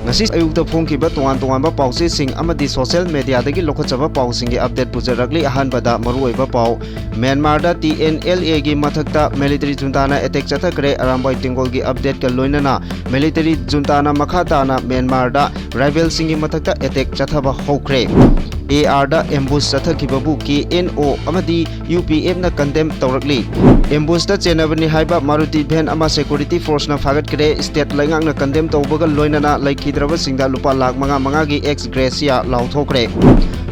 ngasi ayukta phongkiba tongan pause sing amadi social media dagi lokhachaba pausingi update pujarakli ahanbada maruoiba pau Myanmar da TNLA gi mathakta military junta na attack chathakre Arambai Tengol gi update ka loinana military junta na makhata na Myanmar da rebel singi mathakta attack chathaba hokre AR da ambush chathakibabu KNO amadi UPF na condemn tawrakli ambush da chenabani haiba Maruti van ama security force na fagat kre state laingang na condemn tawbaga loinana laikhidraba singda lupa lakh manga gi ex gracia lauthokre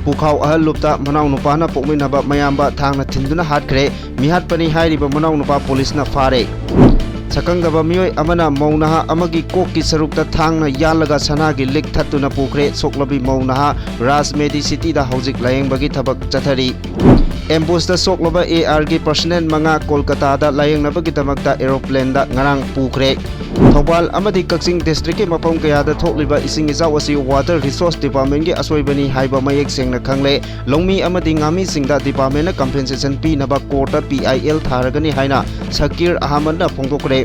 Pukhau ahal lupta manau nupa na pokminaba mayamba thangna thinduna hatkre mihat pani hairiba manau nupa police na fare Sakangaba mioi amana maunaha amagi kokki sarukta thangna yalaga sanagi lik thattuna pukre soklabi maunaha Rajmedi city da hojik layeng-bagi thabak chathari ambush da soklaba AR gi personnel manga Kolkata da layeng-nabagi damakta aeroplane da ngarang pukre Thobal amadi Kaksing district ke mapam kaya da thokliba ising ijaw asi water resource department ge asoibani haiba mayek sengna khangle longmi amadi ngami singda department na compensation pi naba court PIL tharagani haina Sakir Ahmad na phongdokre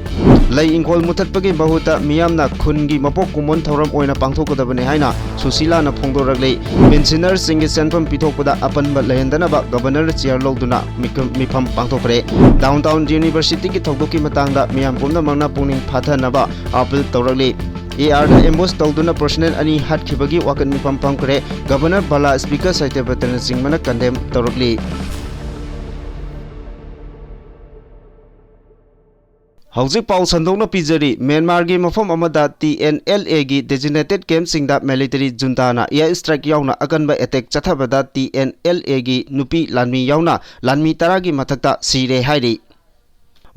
lai ingkol muthatpagi bahuta miyamna khungi mapok kumon thoram oina pangthokadabani haina Susila na phongdoragle pensioner singi senfam pithokpada apanba lehendana ba governor chair loduna mifam pangthokre downtown university ki thokdoki matangda miyam pumna mangna pungning phathanaba appeal tawrakli AR da ambush tawduna personnel ani hatkibagi wakan mifam pangkre governor Bala speaker Saityabrata Singmana condemn tawrakli Hauzik pau sandokna pijari Myanmar gi mafam amada TNLA gi designated camp singda military junta na air strike yauna akanba attack chathabada TNLA gi nupi lanmi yauna lanmi tara gi mathakta sire hairi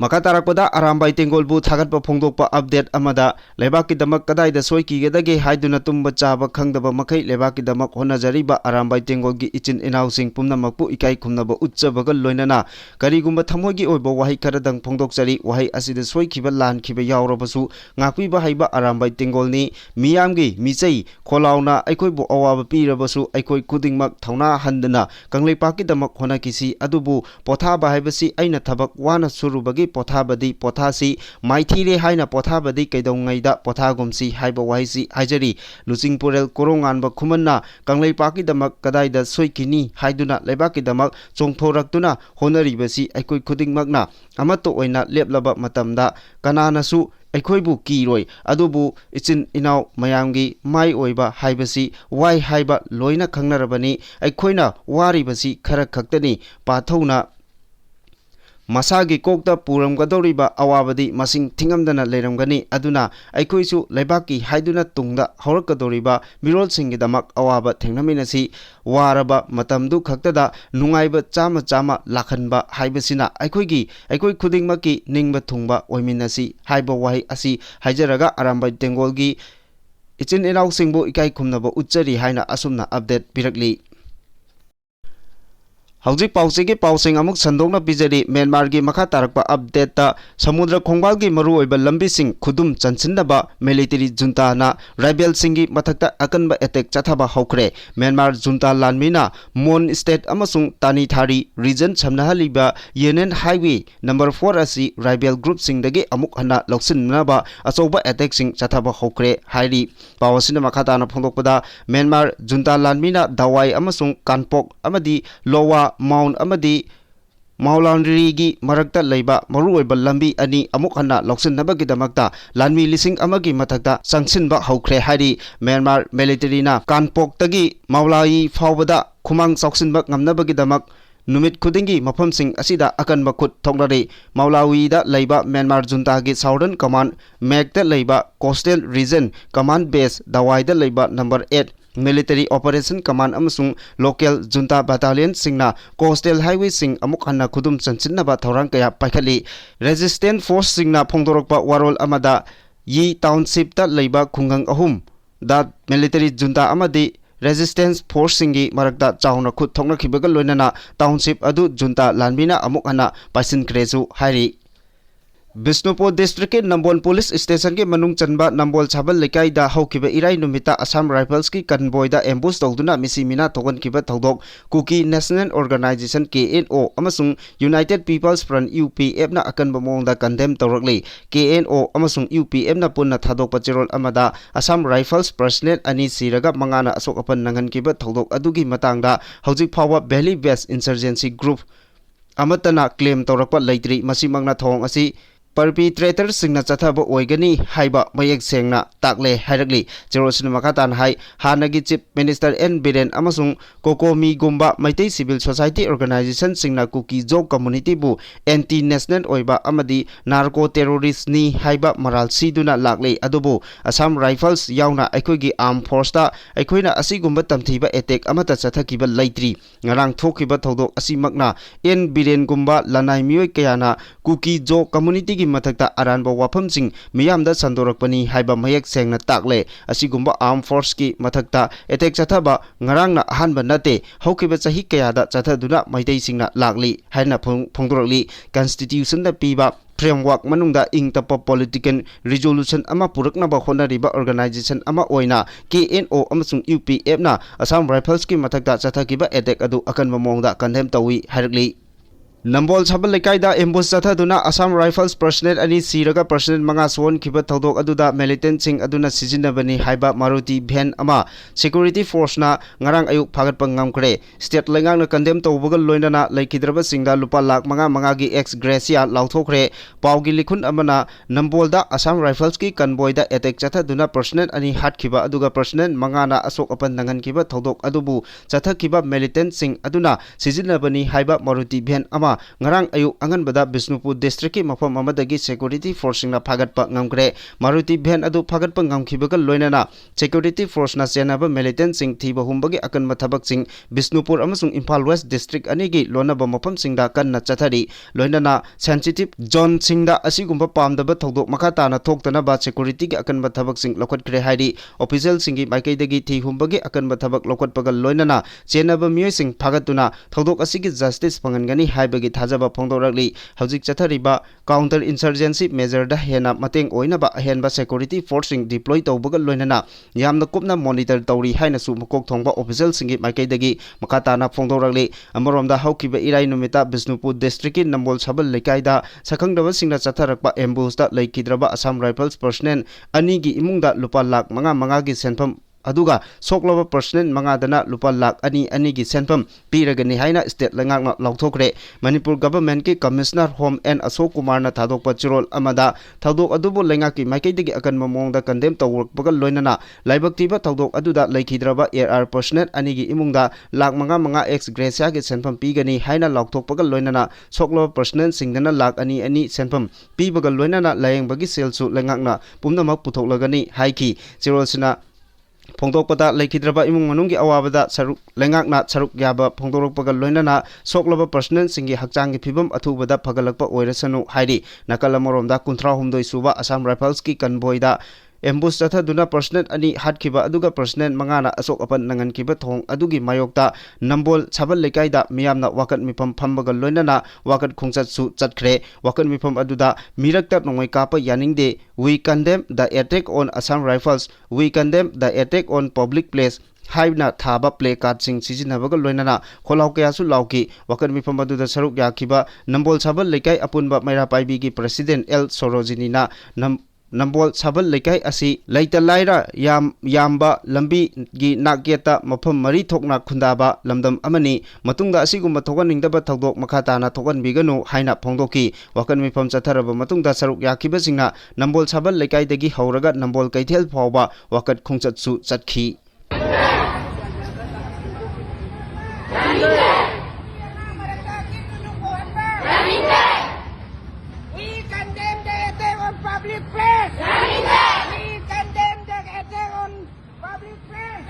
Makatarakpada Arambai Tengol bu thagatpa phongdokpa update amada lebaki damak kadai da soiki gedage haiduna tumba chaba khangdaba makai lebaki damak honajariba Arambai Tengol gi ichin inausing pumnamakpu ikai khumnaba utchabaga loinana karigumba thamogi oiba wahi karadang phongdokchari wahi asida soikiba lan khiba yawrabasu ngakpiba haiba Arambai Tengol ni miyamgi michai kholauna aikoi bu awaba pirabasu aikoi kudingmak thauna handana kangleipaki damak honakisi adubu pothaba haibasi aina thabak wana surubagi Pothabadi Pothasi Maithire haina Pothabadi kaidongaida Pothagumsi haiba waisi haijari Lusingpurel Koronganba Khumanna Kangleipaki damak kadaida soikini haiduna lebaki damak chongthoraktuna honaribasi aikoi khudingmakna amato oina leplaba matamda kananasu aikhoibu kiroi adubu ichin inaw mayamgi mai oiba haibasi wai haiba loina khangnarabani aikhoina waribasi khara khaktani pathona Masagi kokta puramgadoriba awabadi masing thingamdana leiramgani aduna aikhoisu leibaki haiduna tungda horakadoriba mirol singgidamak awaba thengnaminasi waraba matamdu khaktada nungaiba chama lakhanba haibasina aikoi khudingmaki ningba thungba oiminasi haiba wahi asi haijaraga Arambai Tengol gi ichin inaw singbu ikai khumnaba uchari haina asumna update pirakli Hauzik pausigi pausing amuk sandokna pijari Myanmar gi makha tarakpa update ta samudra khongbal gi maru oiba lambi sing khudum chanchinaba military junta na rebel singi mathakta akanba attack chathaba hokre Myanmar junta lanmina Mon state amasung Tani Thari region samnahaliba Yenen highway number 4 asi rebel group singdagi amuk hana loksinnaba achoba attack sing chathaba hokre hairi pawasina makha tana phongdokpada Myanmar junta lanmina Dawai amasung Kanpok amadi Lowa Mount amadi Maulandri gi marakta leiba maruoiba lambi ani amuk hana loksinabagi damakta lanmi lising amagi mathakta sangsinba hokre hari Myanmar military na Kanpok tagi Maulai fawbada khumang choksinba ngamnabagi damak numit khudingi mafamsing asida akanba khut thoknari Maulawi da leiba Myanmar junta gi Southern Command Mek da leiba Coastal Region Command Base Dawai da leiba number 8 Military Operation Command amasung local junta battalion singna coastal highway sing amuk hanna khudum chanchinaba thorang kaya paikhali resistant force singna phongdorokpa warol amada yi township ta leiba khungang ahum da military junta amadi resistance force singi marakta chauna khut thokna khibaga loinana township adu junta lanbina amuk hanna paisin kreju hairi Bishnupur district के Nambol police station के मनुंग चनबा नंबोल छाबल लेकाइदा हौकिबा इराई नुमिता Assam Rifles की कन्वॉयदा एम्बुश तौदुना मिसी मिना थोगनकिबा थौदोक कुकी नेशनल ऑर्गेनाइजेशन KNO अमसुंग यूनाइटेड पीपल्स फ्रंट UPF ना अकनबा मोंगदा कंडेम तौरकले KNO अमसुंग UPF ना पुन्ना थादोकपा चिरोल अमदा असम राइफल्स पर्सनल अनि सिरगा मंगाना असोक अपन नंगनकिबा थौदोक अदुगी मतंगदा हौजिक फावा valley based insurgency group अमतना claim तौरकपा लेत्री मसी मंगना थोंग असी परपीट्रेटर सिंगना चथाबो ओइगनी हाइबा मयेक सेंगना ताकले हाइरगली जेरोसन मखातान हाइ हानगी चीफ मिनिस्टर N Biren अमसुंग कोकोमी गुम्बा मैतै सिविल सोसाइटी ऑर्गेनाइजेशन सिंगना कुकी जो कम्युनिटी बु एंटी नेशनल ओइबा अमदी नार्को टेररिस्ट नि हाइबा मराल सिदुना लागले अदुबु असम राइफल्स याउना अखोइगी आर्म फोर्स ता अखोइना असि गुम्बा तमथीबा अटैक अमता चथाकिबा लैत्री ngarang थोकिबा थौदोक असि मकना N Biren गुम्बा लनाइ मियोय कयाना कुकी जो कम्युनिटी की मथक्ता अरानबा वाफमसिंग मियामदा संदोरकपनी हाइबा मयेक सेंगना ताकले असिगुम्बा आर्म फोर्स की मथक्ता एटेक चथाबा ngarangna अहानबा नते हौकिबा चही कयादा चथादुना मैतै सिंगना लागली हाइना फोंदोरकली कॉन्स्टिट्यूशन दा पीबा फ्रेमवर्क मनुंगदा इंगतप पॉलिटिकल रिजोल्यूशन अमा पुरकनबा होनरिबा ऑर्गेनाइजेशन अमा ओइना KNO अमसुंग UPF ना असम राइफल्स की मथक्ता चथाकिबा एटेक अदु अकनबा मोंगदा कंडेम तौई हाइरकली नंबोल छाबल लेकाइदा एम्बुश चथादुना असम राइफल्स पर्सनल अनि सिरगा पर्सनल मंगा सोन खिबा थौदोक अदुदा मिलिटेंट सिंग अदुना सिजिनबनी हाइबा मारुति भैन अमा सिक्योरिटी फोर्स ना ngarang ayuk phagatpa ngamkre state लेंगांगना कंडेम तौबगा लोइनाना लेखिद्रबा सिंगदा लुपा लाख मंगा की एक्स ग्रेसिया लाउथोखरे पावगी लिखुन अमना नंबोलदा असम राइफल्स की कन्वॉयदा अटैक चथादुना पर्सनल अनि हाटखिबा अदुगा पर्सनल मंगाना अशोक अपन नंगन खिबा थौदोक अदुबु चथाखिबा मिलिटेंट सिंग अदुना सिजिनबनी हाइबा मारुति भैन अमा ngarang ayuk anganbada Bishnupur district ki mafam amadagi security force na phagatpa ngamkre Maruti van adu phagatpa ngamkhibaga loinana security force na senaba militant sing thiba humbagi akanma thabak sing Bishnupur amasung Imphal West district anigi lonaba mafam singda kanna chathari loinana sensitive zone singda asigumba pamdaba thodok makata na thoktana ba security ki akanma thabak sing lokhatkre hairi official singi maikai thi humbagi akanma thabak lokhatpaga loinana chenaba miyoi sing phagatuna thodok asigi justice pangangani haiba थाजबा फोंदोरकली हौजिक चथरिबा counter insurgency measure दा हेना मतेंग ओइनाबा अहेनबा security फोर्सिंग डिप्लॉय तौबगा लोइनाना यामना कुपना मॉनिटर तौरी हाइना सु मकोक थोंबा ऑफिशियल सिंगी माइकैदगी मखाताना फोंदोरकली अमरोमदा हौकिबा इराई नुमिता बिष्णुपुर डिस्ट्रिक्ट की नंबोल छबल लेकाइदा सखंगदबा सिंगना चथरकपा एम्बुसदा लेखिद्रबा असम राइफल्स पर्सनल अनिगी इमुंगदा लुपा लाख मंगा की सेनफम अदुगा सोकलबा पर्सनल मंगादना लुपा लाख अनि की सेनफम पीरगनी हाइना स्टेट लेंगांगना लाउथोखरे मणिपुर गवर्नमेंट की commissioner home N Ashok Kumar ना थादोकपा चिरोल अमदा थादोक अदुबो लेंगा की माइकैदगी अकनम मोंगदा कंडेम तौरकपगा लोइनाना लाइबक्तिबा थादोक अदुदा लेखिद्रबा एआर पर्सनल अनि की इमुंगदा लाख मंगा एक्स ग्रेसिया की सेनफम पीगनी हाइना लाउथोकपगा लोइनाना सोकलबा पर्सनल सिंगदना लाख अनि सेनफम पीबगा लोइनाना लायंगबगी सेलसु लेंगांगना पुमनमक पुथोकलगनी हाइकी चिरोलसिना फोंदोकपदा लेखिद्रबा इमुंग मनुंगी अवाबदा सरुक लेंगाकना सरुक याबा फोंदोरकपगा लोइनाना सोकलबा पर्सनल सिंगी हक्चांगी फिबम अथुबदा फगलकपा ओइरसनु हाइरी नकल अमरोमदा 39 सुबा असम राइफल्स की कन्वॉयदा एम्बुश चथादुना पर्सनल अनि हाटखिबा अदुगा पर्सनल मंगाना अशोक अपन नंगनखिबा थोंग अदुगी मायोक्ता नंबोल छबल लेकाइदा मियामना वाकत मिफम फम्बगा लोइनाना वाकत खुंचतसु चतखरे वाकत मिफम अदुदा मिरक्ता नोंगै कापा यानिंगदे we condemn the attack on Assam Rifles we condemn the attack on public place हाइबना थाबा प्ले कार्ड सिंग सिजिनबगा लोइनाना खोलाव कयासु लाउकी वाकत मिफम अदुदा सरुक याखिबा नंबोल छबल लेकाइ अपुनबा मैरा पाइबी की प्रेसिडेंट एल सोरोजिनीना नंबोल छबल लेकाइ असि लैता लाइरा यामबा लंबी गी नाकेता मफम मरी थोकना खुंदाबा लमदम अमनी मतुंगदा असिगुम्बा थोगनिंगदबा थौदोक मखाताना थोगनबिगनु हाइना फोंदोकी वाकन मिफम चथरबा मतुंगदा सरुक याखिबसिंगना नंबोल छबल लेकाइदगी हौरगा नंबोल कैथेल फावबा वाकत खुंचतसु चतखी Public place. We condemn the attack on public place.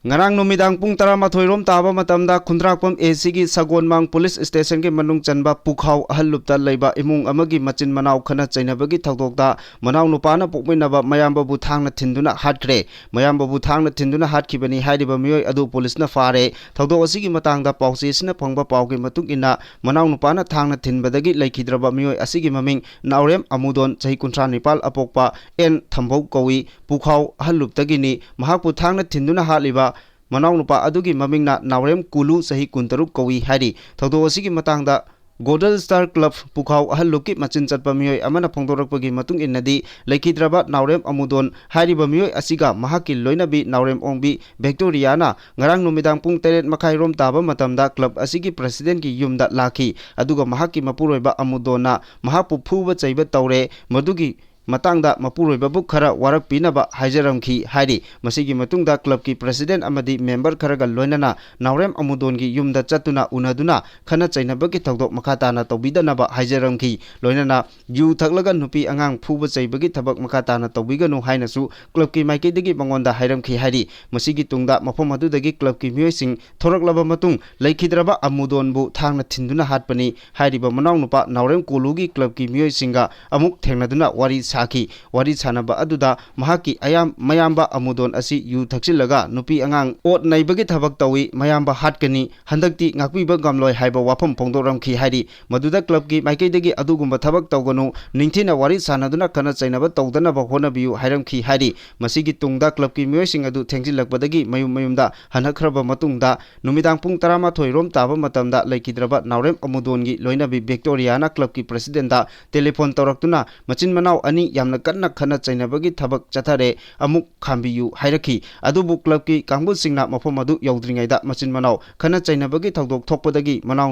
ngarang numidang pung 12 rom taba matamda khundrakpam AC gi Sagonmang Police Station ge manung chanba Pukhau ahallupta leiba imung amagi machin manau khana chainabagi thawdokda manau nupana pokminaba mayamba bu thangna thinduna hatkre mayamba bu thangna thinduna hatkibani haidiba miyoi adu police na fare thawdok asigi matangda pawse sina phangba pawge matung ina manau nupana thangna thinbadagi laikhidraba miyoi asigi maming Naurem Amudon chahi 39 apokpa en thambau kowi Pukhau ahalluptagini mahakpu thangna thinduna haliba Manau nupa adugi mamingna Naurem Kulu sahi 13 kowi hari thawdok asigi matangda Golden Star Club Pukhau ahalluki machin chatpa miyoi amana phongdorakpagi matung innadi laikhidraba Naurem Amudon hariba miyoi asiga mahaki loinabi Naurem Ongbi Victoriana ngarang numidang pung 3 makhai rom taba matamda club asigi president ki yumda lakhi aduga mahaki mapuroiba Amudona mahapu phuba chaiba tawre madugi matangda mapuroiba bu khara warak pinaba haijaramkhi hairi masigi matungda club ki president amadi member kharaga loinana Naurem Amudon gi yumda chatuna unaduna khana chainabagi thawdok makhatana tawbidanaba haijaramkhi loinana yu thaklaga nupi angang phuba chaibagi thabak makhatana tawbiganu hainasu club ki maikidagi bangonda hairamkhi hairi masigi tungda mafam adudagi club ki miyosing thoraklaba matung laikhidraba Amudon bu thangna thinduna hatpani hairiba manaw nupa Naurem Kulugi club ki miyosinga amuk thengnaduna wari Saki wari sanaba aduda mahaki ayam mayamba Amudon asi yu thakchilaga nupi angang ot naibagi thabak tawi mayamba hatkani handakti ngakpiba gamloi haiba wafam phongdoramkhi hairi maduda club ki maikeidagi adugumba thabak tawganu ningthina wari sanaduna kana chainaba tawdanaba honabiyu hairamkhi hairi masigi tungda club ki miyoising adu thengjilakpadagi mayumda hanakhraba matungda numidang pung 13 rom taba matamda laikhidraba Naurem Amudon gi loinabi Victoriana club ki president da telephone tawraktuna machin manau ani yamna kanna khana chainabagi thabak chathare amuk khambiyu hairakhi adubu club ki kangbu singna mafam adu yaudringaida machin manau khana chainabagi thawdok thokpadagi manau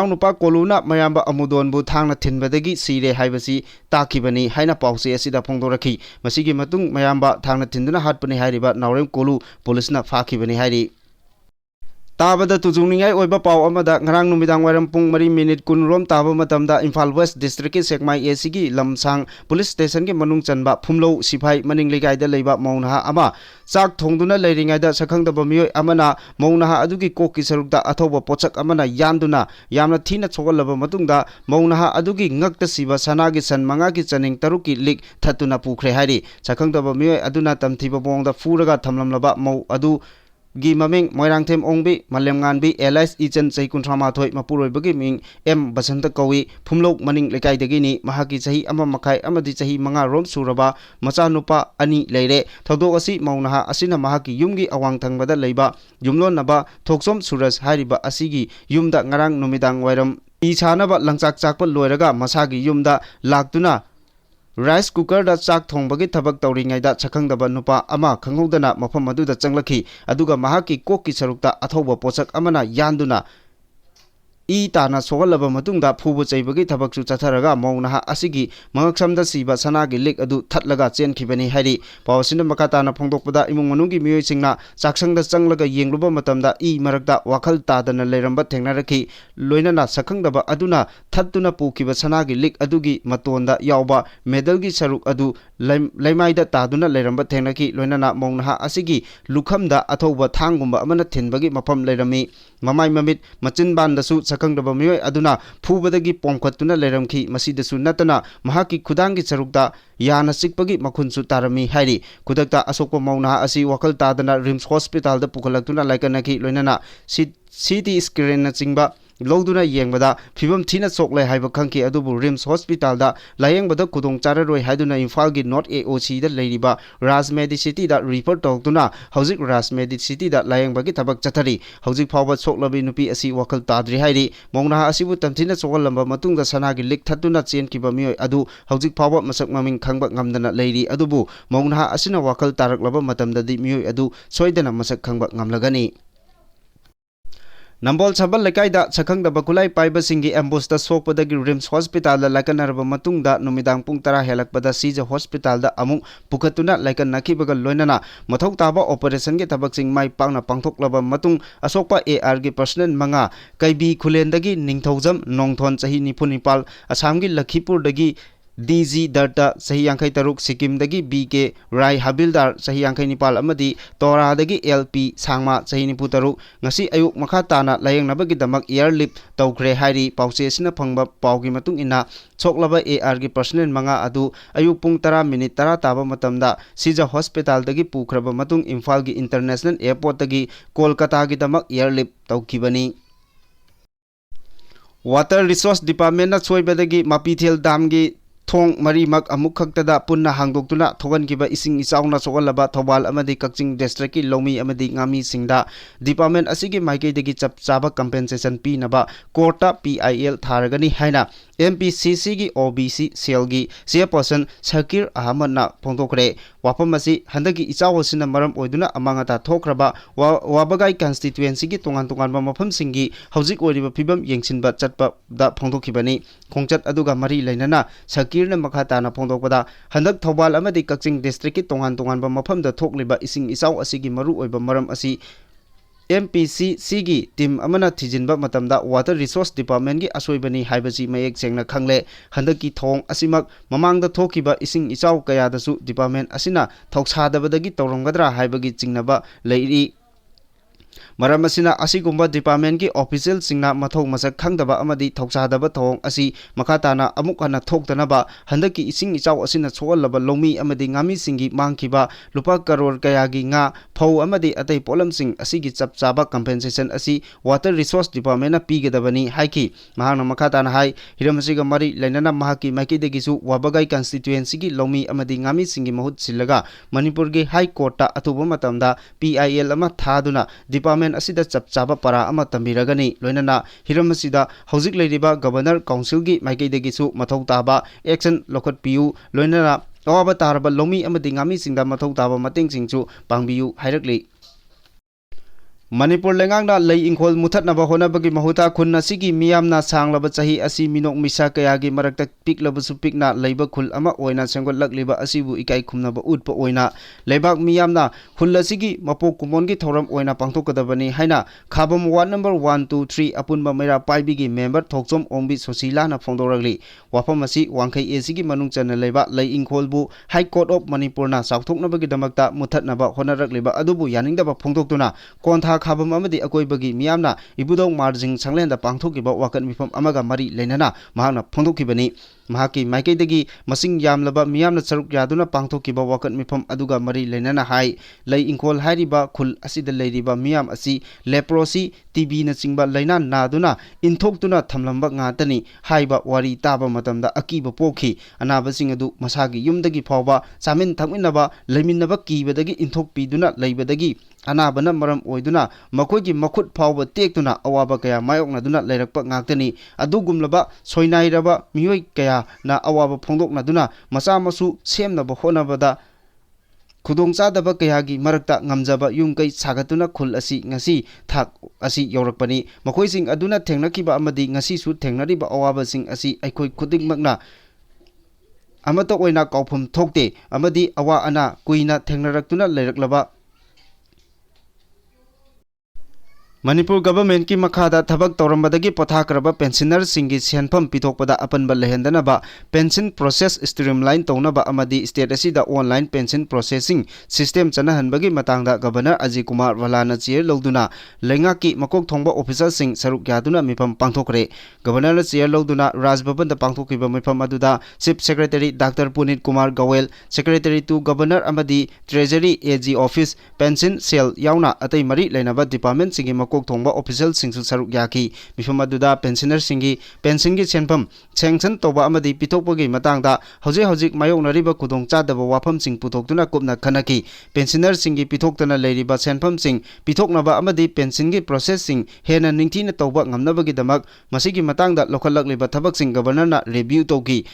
nupa koluna mayamba Amudon bu thangna thinbadagi sire haibasi takibani haina pause asida phongdorakhi masigi matung mayamba thangna thinduna hatpani hairiba Naurem Kolu police na fakhibani hairi Tabada tujungningai oiba paw amada ngarang numidang wairam pung 3 minute kun rom taba matamda Imphal West District ki Sekmai AC gi Lamsang Police Station ki manung chanba phumlo siphai maning legai da leiba maunha ama chak thongduna leiringai da sakhangdaba miyoi amana maunha adugi kokki sarukda athoba pochak amana yanduna yamna thina chogalaba matungda maunha adugi ngakta siba sanagi san manga ki chaning taruki lik thatuna pukhre hari sakhangdaba miyoi aduna tamthiba bongda furaga thamlamlaba mau adu gi maming Moirangthem Ongbi Malemnganbi Elias Ichen chahi 38 mapuroibagi ming M Basanta Kawi phumlok maning lekaidagi ni mahaki chahi ama makhai amadi chahi 5 rom suraba macha nupa ani leire thawdok asi maunaha asina mahaki yumgi awang thangbada leiba yumlon naba thoksom Suraj hariba asigi yumda ngarang numidang wairam I chanaba langchak chakpa loiraga masagi yumda laktuna Rice cooker da chak thongbagi thabak tawringaida chakhangdaba nupa ama khanghodana mafam aduda changlakhi aduga mahaki kokki sarukta athoba pochak amana yanduna tana sogalaba matungda phubu chaibagi thabaksu chatharaga maunha asigi mangaksamda siba sanagi lik adu thatlaga chenkhibani hari pawsina makatana phongdokpada imung manungi miyoisingna chaksangda changlaga yengluba matamda marakda wakhal tadana leiramba thengnarakhi loinana sakhangdaba aduna thattuna pukiba sanagi lik adugi matonda yawba medalgi saruk adu laimaida taduna leiramba thengnaki loinana maunha asigi lukhamda athoba thangumba amana thinbagi mafam leirami mamai mamit machin bandasu sakhangdaba miyoi aduna phubadagi pomkhatuna leiramkhi masidasu natana mahaki khudangi charukta yana sikpagi makhunsu tarami hairi khudakta asokpa mauna asi wakal tadana Rims Hospital da pukhalakuna laikanaki loinana CT scan na chingba loduna yengbada phibam thina choklai haiba khangki adubu Rims Hospital da layengbada kudong chararoi haiduna Imphal gi North AOC da leiriba Raj Medicity da refer tawtuna hojik Raj Medicity da layengbagi thabak chathari hojik phawba choklabi nupi asi wakal tadri hairi mongna asibu tamthina chogalamba matungda sanagi lik thatuna chenkiba miyoi adu hojik phawba masak maming khangba ngamdana leiri adubu mongna asina wakal taraklaba matamdadi miyoi adu soidana masak khangba ngamlagani Nambol Sabal Lekaida Sakhangdaba Kulai Paiba Singi Ambusta Sokpadagi Rims Hospital da Laikanaraba matungda numidang pung 10 helakpada Sija Hospital da amung pukatuna laikan nakibaga loinana mathau taba operation ge tabaksing mai pangna pangthoklaba matung asokpa AR gi personnel manga kaibi khulendagi ningthaujam nongthon chahi 95 Assam gi Lakhipur dagi DG Darta Sahi Yankai Taruk Sikkim Dagi BK Rai Habildar Sahi Yankai Nipal Amadi Tora Dagi LP Sangma Sahi Nipu Taruk Ngasi Ayuk Makatana Layang Nabagi Damak Airlift Taukre Hari Pause Sina Pangba Paugi Matung Ina Soklaba AR Gi Personnel Manga Adu Ayuk Pung Tara Minute Tara Taba Matamda Sija Hospital Dagi Pukraba Matung Imphal Gi International Airport Dagi Kolkata Gi Damak Airlift Taukibani Water Resource Department na Soibadagi Mapithel Dam Gi Thong Marimak Amuk Khaktada Punna Hangdoktuna Thogankiba Ising Isauna Sogalaba Thobal Amadi Kakching District ki Lomi Amadi Ngami Singda Department Asigi Maikei Chap Chaba Compensation P Naba Kota PIL Tharagani Haina MPCC gi OBC Cell gi Chairperson Shakir Ahmad na Pongtokre Wapam asi handagi Ichaw sina maram oiduna amangata thokraba Wabagai constituency gi tongan mafam singi hauzik oiriba phibam yengsinba chatpa da phongtokibani khongchat aduga mari lainana Shakir na makhata na phongtokpada handak Thobal amadi Kakching district ki tongan mafam da thokliba ising Ichaw asigi maru oiba maram asi MPCC gi team amana thijinba matamda Water Resource Department gi asoibani haibasi mayek sengna khangle handaki thong asimak mamangda thokiba ising Ichaw kaya dasu department asina thoksadabadagi tawronggadra haibagi chingnaba leiri Maram asina asigumba department ki official singna mathok masak khangdaba amadi thoksadaba thong asi makatana amuk hana thoktanaba handaki ising Ichaw asina chollaba lomi amadi ngami singi mangkiba lupa karor kayagi nga phau amadi atai polam sing asigi chapchaba compensation asi Water Resource Department na pigadabani haiki mahana makatana hai hiramasiga mari lainana mahaki makidegisu Wabagai constituency ki lomi amadi ngami singi mahut silaga Manipur gi High Court ta atuba matamda PIL ama thaduna department asida chapchaba para ama tambiragani loinana hiramasida hauzik leiriba governor council gi maikeidegisu mathau taba action lokhat piu loinana awaba tarba lomi amadi ngami singda mathau taba mateng singchu pangbiu hairakli Manipur lengangna lei ingkhol muthatnaba honabagi mahuta khunna sigi miyamna sanglaba chahi asi minok misa kayagi marakta piklabasu pikna leiba khul ama oina sengol lakliba asibu ikai khumnaba utpa oina leibak miyamna hulla sigi mapok kumongi thoram oina pangthokadabani haina khabam ward number 1 2 3 apunba meira paibigi member thokchom ongbi sosila na phongdoragli wafam asi wangkhai esigi manung chana leiba lei ingkholbu High Court of Manipur na sauthoknabagi damakta muthatnaba honarakliba adubu yaningdaba phongdoktuna kontha Khabam amadi akoibagi miyamna ibudong marjing sanglenda pangthokiba wakat mifam amaga mari leinana mahakna phongdokibani mahaki maikeidagi masing yamlaba miyamna saruk yaduna pangthokiba wakat mifam aduga mari leinana hai lei ingkol hairiba khul asida leiriba miyam asi leprosy TB na chingba leina naduna inthoktuna thamlamba ngatani haiba wari taba matamda akiba pokhi anaba sing adu masagi yumdagi phawba chamin thakminaba leiminaba kibadagi inthokpiduna leibadagi anabana maram oiduna makoigi makhut phawba tektuna awaba kaya mayoknaduna leirakpa ngaktani adugumlaba soinairaba miyoi kaya na awaba phongdoknaduna macha masu semnaba honabada khudongchadaba kayagi marakta ngamjaba yumkai sagatuna khul asi ngasi thak asi yorakpani makoising aduna thengnakiba amadi ngasi su thengnariba awaba sing asi aikoi khudingmakna amata oina kaufum thokte amadi awa ana kuina thengnaраktuna leiraklaba Manipur government ki makhada thabak tawrambadagi pothakraba pensioner singi senpham pitokpada apanba lehendanaba pension process streamline tawnaba amadi state asida online pension processing system chanahanbagi matangda governor Ajay Kumar Valana chair loduna lengaki makok thongba officer sing saruk yaduna mifam pangthokre governor na chair loduna Raj Bhavan da pangthokiba mifam aduda chief secretary Dr Punit Kumar Gawel secretary to governor amadi treasury AG office pension cell yauna atai mari leinaba department singi kok thongba official singsu saruk yaki mifam aduda pensioner singi pension gi senpham sanction toba amadi pitokpagi matangda hojik mayoknariba khudongchadaba wafam sing putoktuna kupna khanaki pensioner singi pitoktana leiriba senpham sing pitoknaba amadi pension gi processing hena ningthina toba ngamnabagi damak masigi matangda lokhalakliba thabak sing governor na review togi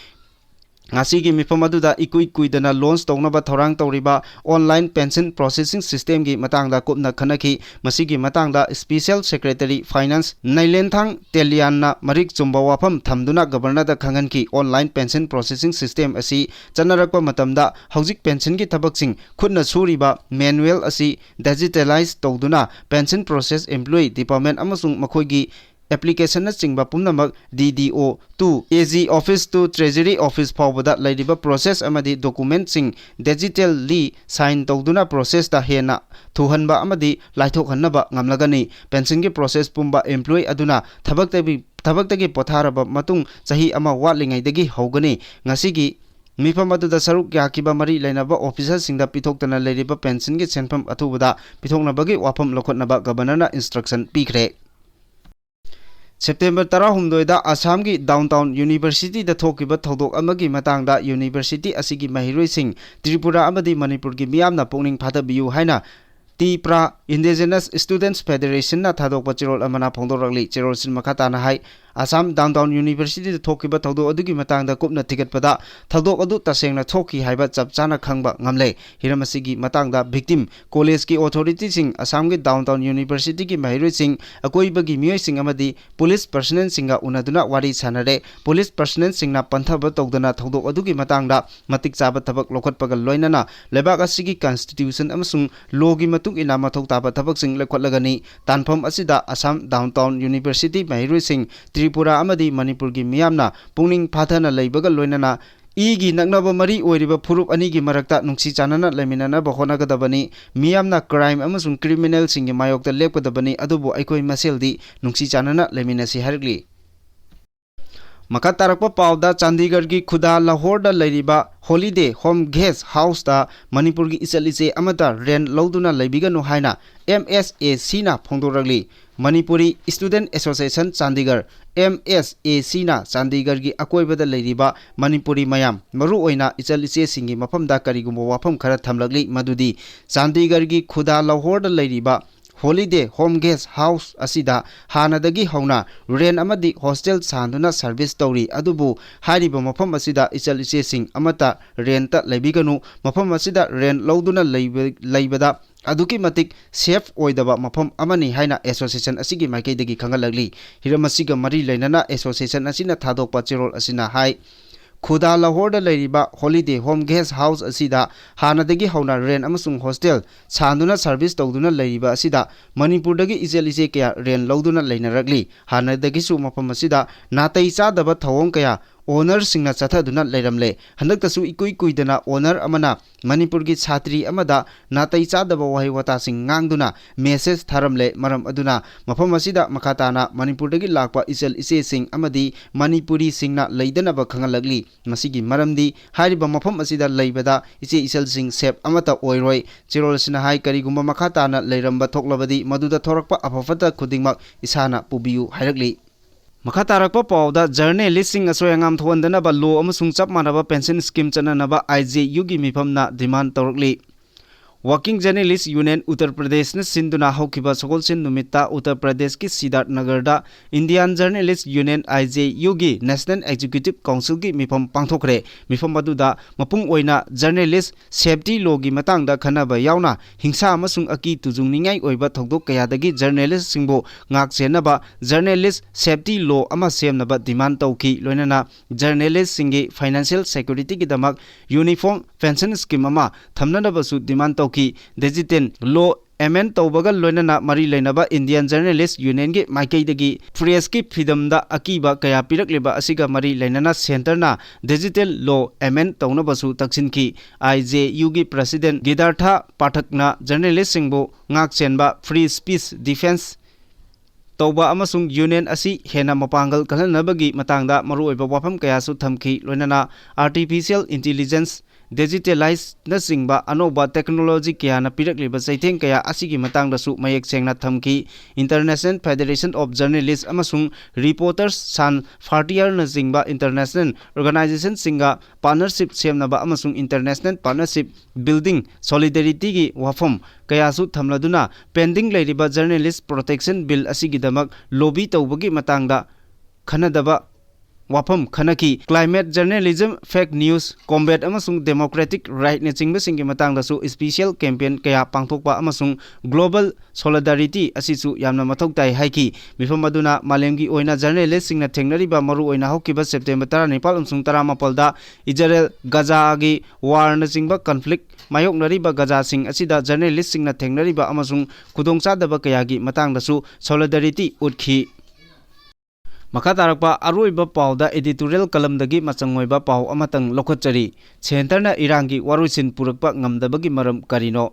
Ngasigi mifam aduda ikui kuidana launch tawnaba thorang tawriba online pension processing system gi matangda kupna khanaki masigi matangda special secretary finance Nailenthang Telianna marik chumba wafam thamduna governor da khanganki online pension processing system asi chanarakpa matamda hojik pension gi thabaksing khudna suriba manual asi digitalize tawduna pension process employee department amasung makhoigi application चिंबा पुनमक DDO to AG office to Treasury office फाउबदा लैरिबा process अमदी document सिंग digitally sign तौदुना process दा हेना थुहनबा अमदी लाइथोखन्नबा ngamlagani पेंशन की प्रोसेस पुंबा एम्प्लॉय अदुना थबक्तगी पोथारबा मतुंग चाही अमा वाटलिंगैदगी हौगनी ngasiगी मिफम अदुदा सरुक याकिबा मरी लैनबा ऑफिसर सिंगदा पिथोक्तना लैरिबा पेंशन की सेनफम अथुबदा पिथोक्नबगी वाफम लखोटनबा गवर्नरना इंस्ट्रक्शन पीखरे सेप्टेम्बर 13 आसाम की डाउनटाउन यूनिवर्सिटी थोकिबा थौदोक अमगी मतंगदा यूनिवर्सिटी असिगी महिरोइसिंग त्रिपुरा अमदी मणिपुर की मियामना पुनिंग फाथबियु हाइना तिप्रा इंडिजिनस स्टूडेंट्स फेडरेशन ना थादोक चिरोल अमना फोंदोरगली चिरोल सिन मखाताना हाई आसाम डाउनटाउन यूनिवर्सिटी थोकिबा थौदोक अदुगी मतंगदा कुपना थिगतपदा थौदोक अदु तसेंगना थोकी हाइबा चपचाना खंगबा ngamle हिरमसिगी मतंगदा विक्टिम कॉलेज की अथॉरिटी सिंग आसाम की डाउनटाउन यूनिवर्सिटी की महिरोइ सिंग अकोइबगी मियोइ सिंग अमदी पुलिस पर्सनल सिंगा उनदुना वारी सानरे पुलिस पर्सनल सिंगना पंथब तौदना थौदोक अदुगी मतंगदा मतिक चाबा थबक लोखटपगा लोइनना लेबाक असिगी कॉन्स्टिट्यूशन अमसुंग लॉगी मतुक इना मथौ ताबा थबक सिंग लेखोटलगनी तानफम असिदा आसाम डाउनटाउन यूनिवर्सिटी महिरोइ सिंग त्रिपुरा अमदी मणिपुर की मियामना पुनिंग फाथना लैबगा लोइनना इगी नगनब मरी ओइरिबा फुरुप अनी की मरक्ता नुंसी चानना लेमिननबा होनगदबनी मियामना क्राइम अमसुंग क्रिमिनल सिंग मायोक्ता लेपगदबनी अदुबो अइकोइ मसेलदी नुंसी चानना लेमिनसी हारगली मखा तारकपा पावदा चंडीगढ़ की खुदा लाहौर लैरिबा हॉलिडे होम गेस्ट हाउस दा मणिपुर की इचलिचे अमदा रेंट लौदुना लैबिगनु हाइना MSAC ना फोंदोरगली Manipuri student association Chandigarh MSAC ना चंडीगढ़ की अकोइबदा लैरिबा मणिपुरी मयाम मरु ओइना इचलिचे सिंगी मफमदा करिगुमो वाफम खरा थमलगली मदुदी चंडीगढ़ की खुदा लाहौर लैरिबा हॉलिडे होम गेस्ट हाउस असिदा हानदगी हौना रेंट अमदी हॉस्टल सांदुना सर्विस तौरी अदुबु हारिबा मफम असिदा इचलिचे सिंग अमता रेंट लैबिगनु मफम असिदा रेंट लौदुना लैबदा अदुकी मतिक सेफ ओइदबा मफम अमनी हाइना एसोसिएशन असिगी माइकेदगी खंगलगली हिरमसिगा मरी लैनना एसोसिएशन असिना थादोकपा चिरोल असिना हाई खुदा लाहौर लैरिबा हॉलिडे होम गेस्ट हाउस असिदा हानदगी हौना रेंट अमसुंग हॉस्टल सांदुना सर्विस तौदुना लैरिबा असिदा मणिपुरदगी इचलिचे कया रेंट लौदुना लैनरगली हानदगिसु मफम असिदा नातै चादबा थवोंग कया ओनर सिंगना चथदुना लैरमले हंदकतसु इकुइ कुइदना ओनर अमना मणिपुर की छात्री अमदा नातै चादबा वहाई वता सिंग ngang मेसेज थारमले मरम अदुना मफम असिदा मखाताना मणिपुरदगी लाकपा इचल इचे सिंग अमदी मणिपुरी सिंगना लैदनबा खंगलगली मसिगी मरमदी हारिबा मफम असिदा लैबदा इचे इचल सिंग सेप अमता ओइरोय चिरोल सिना हाई करिगुम्बा मखाताना लैरमबा थोकलबदी मदुदा थोरकपा अफफता खुदिंगमक इसाना पुबियु हाइरगली मखा तारकपा पावदा जर्नलिस्ट असोयंगाम थोंदनबा लो अमसुंग चप मानबा पेंशन स्कीम चननबा IJU की मिफमना demand तौरकली working journalist union Uttar Pradesh ने सिंधुना हौकिबा सगोलसिन नुमित्ता उत्तर प्रदेश की Siddharth Nagar Indian journalist union IJU की नेशनल एग्जीक्यूटिव काउंसिल की मिफम पांथोखरे मिफम अदुदा मपुंग ओइना जर्नलिस्ट सेफ्टी लॉ की मतंगदा खनबा यावना हिंसा अमसुंग अकी तुजुंगनिंगाई ओइबा थौदोक कयादगी जर्नलिस्ट सिंगबो ngak senaba journalist safety law अमा सेमनबा डिमांड तौकी लोइनना जर्नलिस्ट सिंगी फाइनेंशियल सिक्योरिटी की दमक यूनिफॉर्म पेंशन स्कीम अमा थमननबसु डिमांड तौकी डिजिटल लॉ एमेंड तौबगल लोइनना मरी लेनबा इंडियन जर्नलिस्ट यूनियन के माइकेदगी प्रेस की फ्रीडम दा अकीबा कया पिरकलेबा असिगा मरी लेनना सेंटरना डिजिटल लॉ एमेंड तौनबसु तक्सिनकी IJU की प्रेसिडेंट गिदार्था पाठकना जर्नलिस्ट सिंगबो ngak chenba free speech defence तौबा अमसुंग यूनियन असि हेना मपांगल कलनबगी मतंगदा मरुओइबा वाफम कयासु थमखी लोइनना आर्टिफिशियल इंटेलिजेंस डिजिटलाइज नसिंगबा अनोबा टेक्नोलॉजी कयाना पिरकलिबा चैथेंग कया असिगी मतंगदसु मयेक सेंगना थमखी इंटरनेशनल फेडरेशन ऑफ जर्नलिस्ट अमसुंग रिपोर्टर्स सान फार्टियर नसिंगबा इंटरनेशनल ऑर्गेनाइजेशन सिंगा पार्टनरशिप सेमनबा अमसुंग इंटरनेशनल पार्टनरशिप बिल्डिंग सॉलिडेरिटी की वाफम कयासु थमलदुना पेंडिंग लेरिबा जर्नलिस्ट प्रोटेक्शन बिल असिगिदमक लॉबी तौबगी मतंगदा खनदबा वाफम खनकी climate journalism fake news combat अमसुंग डेमोक्रेटिक राइट ने चिंगबसिंग के मतंगदसु स्पेशल कैंपेन कया पांथोकपा अमसुंग ग्लोबल सोलिडारिटी असिसु यामना मथौ ताई हाइकी मिफम अदुना मालेमगी ओइना जर्नलिस्ट सिंगना थेंगनरिबा मरु ओइना हौकिबा सेप्टेम्बर 19 अमसुंग 13 दा इजराइल गाजागी वार न चिंगबा कॉन्फ्लिक्ट मायोकनरिबा गाजा सिंग असिदा जर्नलिस्ट सिंगना थेंगनरिबा अमसुंग खुदोंचादबा कयागी मतंगदसु सोलिडारिटी उटखी Makha tarakpa aroiba pauda editorial kalamdagi machangoiba pau amatang lokhatchari Centerna Irangi warusin purakpa ngamdabagi maram karino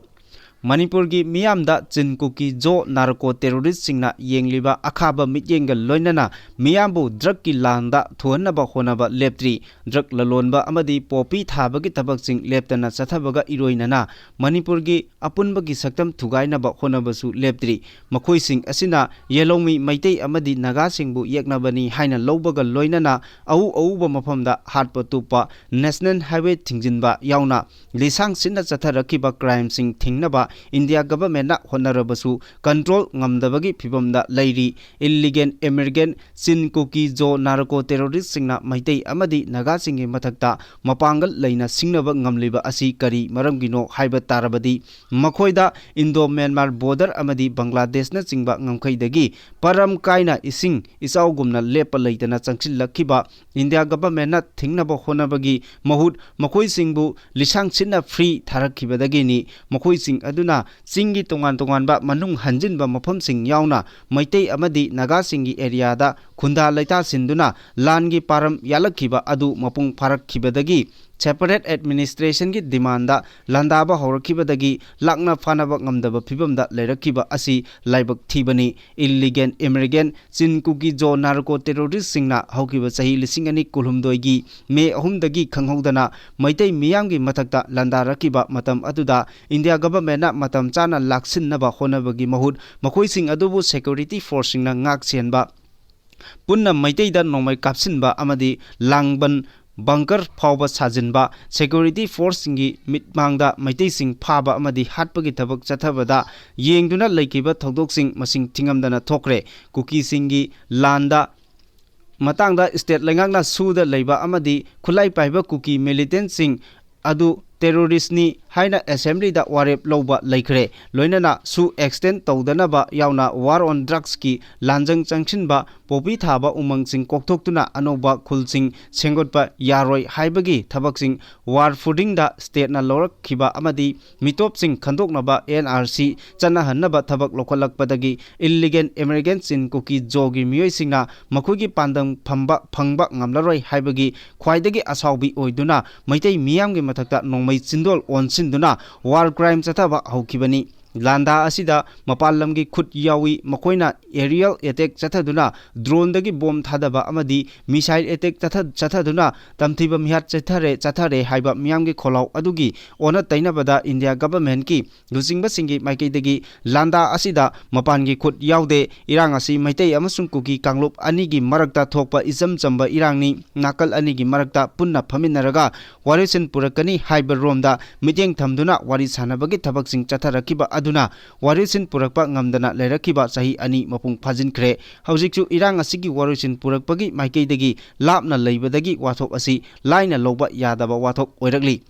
Manipur gi miyamda Chinkuki Jo narco terrorist singna yengliba akhaba mityenga loinana miyambu drug ki landa thuanaba honaba leptri drug lalonba amadi popi thabagi tabak sing leptana chathabaga iroinana Manipur gi apunba gi saktam thugainaba honabasu leptri makhoi sing asina yelomi maitei amadi naga singbu yeknabani haina lobaga loinana au ba mafamda hatpa tupa national highway thingjinba yauna lisang sinna chatharakiba crime sing thingnaba India government na honarabasu control ngamdabagi phibamda lairi illegal immigrant Chinkuki Jo narco terrorist singna maitei amadi naga singi mathakta mapangal laina singnaba ngamliba asi kari maramgino haiba tarabadi makhoida Indo Myanmar border amadi Bangladesh na chingba ngamkhaidagi param kaina ising isaugumna lepa leitana changchillakhiba India government na thingnaba honabagi mahut makhoi singbu lisang chinna free tharakhibadagi ni makhoi sing aduna Singi tongan ba manung hanjinba mafam sing yauna maitei amadi naga singi area da khunda laita sinduna langi param yalakhiba adu mapung pharakhibadagi separate administration gi demanda landaba horakhibadagi lakna phanaba ngamdaba phibamda leirakhiba asi laibak thibani illegal immigrant Chinkuki Jo narco terrorist singna haukiba sahi lisingani kulhumdoi gi me ahumdagi khanghodana maitei miyamgi mathakta landarakhiba matam aduda India government na matam chana laksinnaba honabagi mahut makhoi sing adubu security force singna ngak chenba punna maitei da nomai kapsinba amadi langban bunker phawba sajinba security force ngi mitmangda maitei sing phaba amadi hatpagi thabak chathabada yengduna laikiba thodok sing masing thingamdana thokre kuki singi landa matangda state lengangna suda leiba amadi khulai paiba kuki militant sing adu terrorist ni haina assembly da warep loba laikre loinana su extend tawdanaba yauna war on drugs ki lanjang changchinba popi thaba umang sing kokthokuna anoba khulsing sengotpa yaroi haibagi thabak sing war fooding da state na lorak khiba amadi mitop sing khandoknaba NRC chana hannaba thabak lokhalakpadagi illegal immigrants in Kuki jogi miyoi singna makhugi pandam phangba ngamlaroi haibagi khwaidagi asaubi oiduna maitai miyamgi mathakta nongmai chindol onsinduna war crime chathaba haukibani landa asida mapalamgi khut yawi makoina aerial attack chathaduna drone dagi bomb thadaba amadi missile attack chathaduna tamthiba mihat chathare haiba miyamgi kholau adugi ona tainabada India government ki lujingba singi maikei dagi landa asida mapangi khut yaude irang asi maitei amasung kuki kanglop ani gi marakta thokpa isam chamba irangni nakal ani gi marakta punna phaminaraga warisin purakani haiba romda mityeng thamduna wari sanabagi thabak sing chatharakiba aduna warisin purakpa ngamdana leirakiba sahi ani mapung phajinkhre haujikchu irang asigi warisin purakpagi maikeidagi lapna leibadagi wathok asi laina loba yadaba wathok oirakli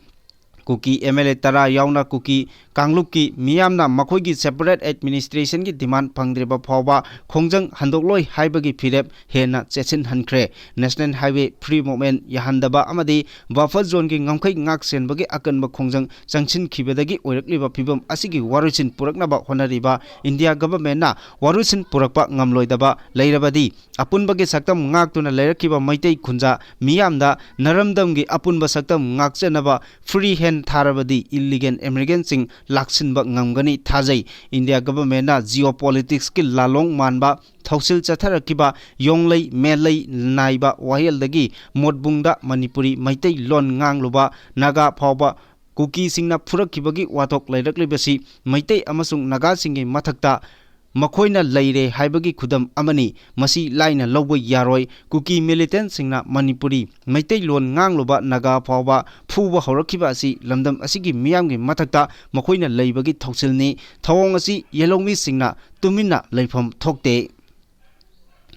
Kuki MLA tara yauna Kuki Kanglupki miyamna makhoigi separate administration gi demand phangdreba phawba khongjang handokloi haibagi phirep hena chechin hankre national highway free movement yahandaba amadi buffer zone gi ngamkhai ngak senbagi akanba khongjang changchin khibadagi oirakliba phibam asigi warusin puraknaba honariba India government na warusin purakpa ngamloidaba leirabadi apunbagi saktam ngaktuna leirakiba maitei khunja miyamda naramdamgi apunba saktam ngakchenaba free hand tharabadi illegal immigrants sing laksinba ngamgani thajai India government na geopolitics ki lalong manba thausil chatharakiba yonglei melei naiba waheldagi modbungda manipuri maitai lon ngangluba naga phawba Kuki singna phurakibagi wathok leiraklibasi maitai amasung naga singi mathakta makhoina leire haibagi khudam amani masi laina lawba yaroi Kuki militant singna manipuri maitai lon ngangloba naga phawba phuba horakiba asi lamdam asigi miyamgi mathakta makhoina leibagi thausilni thawong asi yelongmi singna tumina leifam thokte